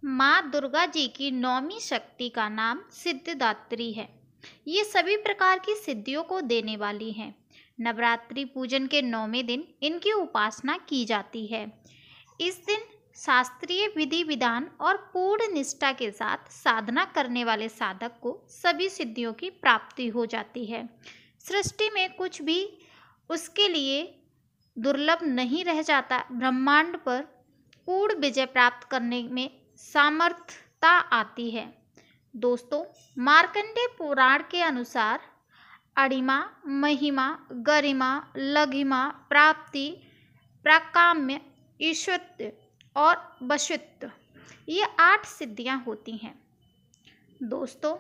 माँ दुर्गा जी की नौवीं शक्ति का नाम सिद्धिदात्री है। ये सभी प्रकार की सिद्धियों को देने वाली हैं। नवरात्रि पूजन के 9वें दिन इनकी उपासना की जाती है। इस दिन शास्त्रीय विधि विधान और पूर्ण निष्ठा के साथ साधना करने वाले साधक को सभी सिद्धियों की प्राप्ति हो जाती है। सृष्टि में कुछ भी उसके लिए दुर्लभ नहीं रह जाता। ब्रह्मांड पर पूर्ण विजय प्राप्त करने में सामर्थ्यता आती है। दोस्तों, मार्कंडेय पुराण के अनुसार अणिमा, महिमा, गरिमा, लघिमा, प्राप्ति, प्राकाम्य, ईश्वत्य और वशित्व, ये 8 सिद्धियां होती हैं। दोस्तों,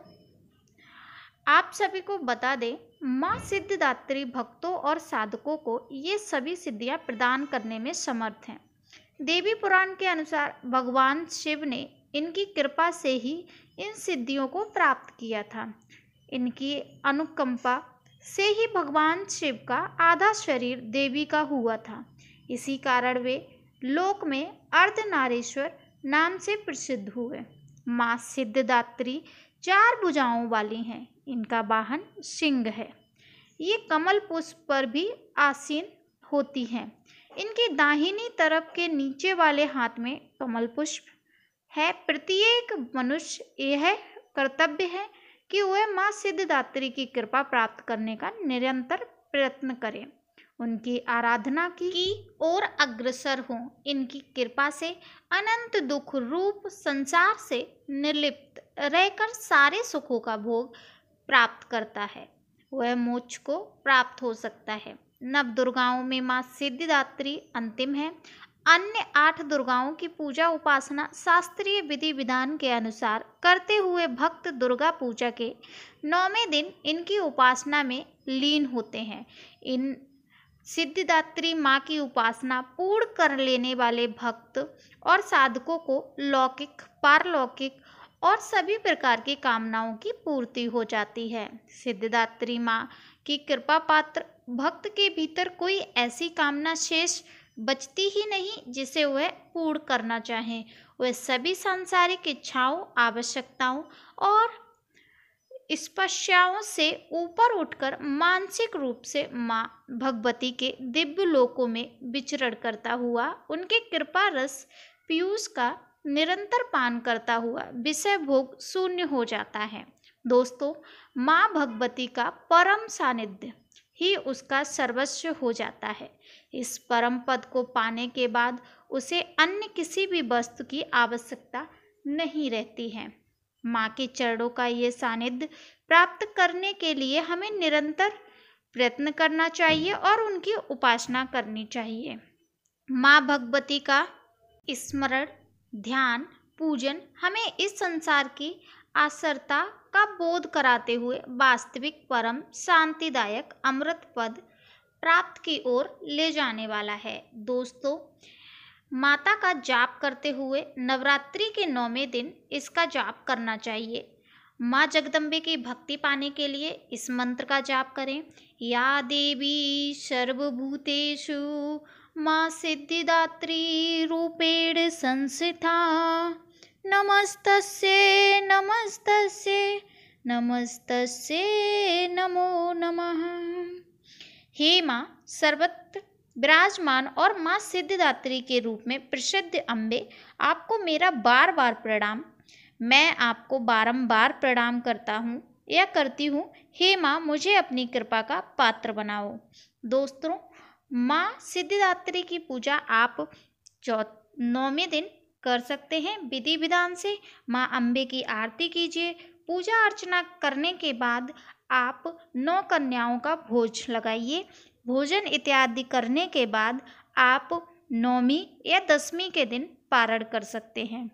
आप सभी को बता दें, माँ सिद्धिदात्री भक्तों और साधकों को ये सभी सिद्धियां प्रदान करने में समर्थ हैं। देवी पुराण के अनुसार भगवान शिव ने इनकी कृपा से ही इन सिद्धियों को प्राप्त किया था। इनकी अनुकंपा से ही भगवान शिव का आधा शरीर देवी का हुआ था। इसी कारण वे लोक में अर्धनारीश्वर नाम से प्रसिद्ध हुए। माँ सिद्धिदात्री 4 भुजाओं वाली हैं। इनका वाहन सिंह है। ये कमल पुष्प पर भी आसीन होती हैं। इनकी दाहिनी तरफ के नीचे वाले हाथ में कमल पुष्प है। प्रत्येक मनुष्य यह कर्तव्य है कि वह माँ सिद्धिदात्री की कृपा प्राप्त करने का निरंतर प्रयत्न करें, उनकी आराधना की ओर अग्रसर हों। इनकी कृपा से अनंत दुख रूप संसार से निर्लिप्त रहकर सारे सुखों का भोग प्राप्त करता है। वह मोक्ष को प्राप्त हो सकता है। नव दुर्गाओं में माँ सिद्धिदात्री अंतिम है। अन्य 8 दुर्गाओं की पूजा उपासना शास्त्रीय विधि विधान के अनुसार करते हुए भक्त दुर्गा पूजा के 9वें दिन इनकी उपासना में लीन होते हैं। इन सिद्धिदात्री माँ की उपासना पूर्ण कर लेने वाले भक्त और साधकों को लौकिक, पारलौकिक और सभी प्रकार की कामनाओं की पूर्ति हो जाती है। सिद्धिदात्री माँ की कृपा पात्र भक्त के भीतर कोई ऐसी कामना शेष बचती ही नहीं जिसे वह पूर्ण करना चाहे। वह सभी सांसारिक इच्छाओं, आवश्यकताओं और स्पर्शाओं से ऊपर उठकर मानसिक रूप से माँ भगवती के दिव्य लोकों में विचरण करता हुआ उनके कृपा रस पीयूष का निरंतर पान करता हुआ विषय भोग शून्य हो जाता है। दोस्तों, माँ भगवती का परम सानिध्य ही उसका सर्वस्व हो जाता है। इस परम पद को पाने के बाद उसे अन्य किसी भी वस्तु की आवश्यकता नहीं रहती है। माँ के चरणों का ये सानिध्य प्राप्त करने के लिए हमें निरंतर प्रयत्न करना चाहिए और उनकी उपासना करनी चाहिए। माँ भगवती का स्मरण, ध्यान, पूजन हमें इस संसार की आसरता का बोध कराते हुए वास्तविक परम शांतिदायक अमृत पद प्राप्त की ओर ले जाने वाला है। दोस्तों, माता का जाप करते हुए नवरात्रि के 9वें दिन इसका जाप करना चाहिए। माँ जगदम्बे की भक्ति पाने के लिए इस मंत्र का जाप करें। या देवी सर्वभूतेषु माँ सिद्धिदात्री रूपेण संस्थिता नमस्तस्यै नमस्तस्यै नमस्तस्यै नमो नमः। हे माँ सर्वत्र विराजमान और माँ सिद्धिदात्री के रूप में प्रसिद्ध अम्बे, आपको मेरा बार बार प्रणाम। मैं आपको बारंबार प्रणाम करता हूँ या करती हूँ। हे माँ, मुझे अपनी कृपा का पात्र बनाओ। दोस्तों, माँ सिद्धिदात्री की पूजा आप 9वें दिन कर सकते हैं। विधि विधान से माँ अम्बे की आरती कीजिए। पूजा अर्चना करने के बाद आप 9 कन्याओं का भोज लगाइए। भोजन इत्यादि करने के बाद आप 9वीं या 10वीं के दिन पारण कर सकते हैं।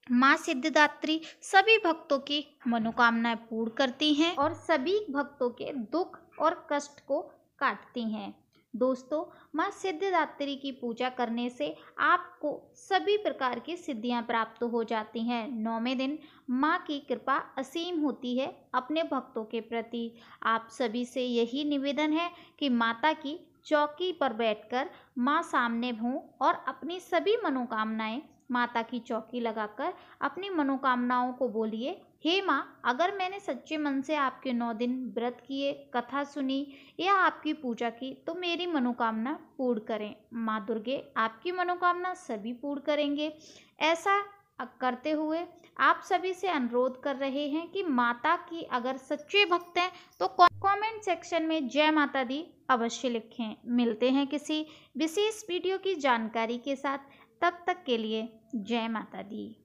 माँ सिद्धिदात्री सभी भक्तों की मनोकामनाएं पूर्ण करती हैं और सभी भक्तों के दुख और कष्ट को काटती हैं। दोस्तों, माँ सिद्धिदात्री की पूजा करने से आपको सभी प्रकार की सिद्धियां प्राप्त हो जाती हैं। 9वें दिन माँ की कृपा असीम होती है। अपने भक्तों के प्रति आप सभी से यही निवेदन है कि माता की चौकी पर बैठकर माँ सामने हों और अपनी सभी मनोकामनाएं माता की चौकी लगाकर अपनी मनोकामनाओं को बोलिए, हे माँ, अगर मैंने सच्चे मन से आपके 9 दिन व्रत किए, कथा सुनी या आपकी पूजा की तो मेरी मनोकामना पूर्ण करें। माँ दुर्गे आपकी मनोकामना सभी पूर्ण करेंगे। ऐसा करते हुए आप सभी से अनुरोध कर रहे हैं कि माता की अगर सच्चे भक्त हैं तो कमेंट सेक्शन में जय माता दी अवश्य लिखें। मिलते हैं किसी विशेष वीडियो की जानकारी के साथ, तब तक के लिए जय माता दी।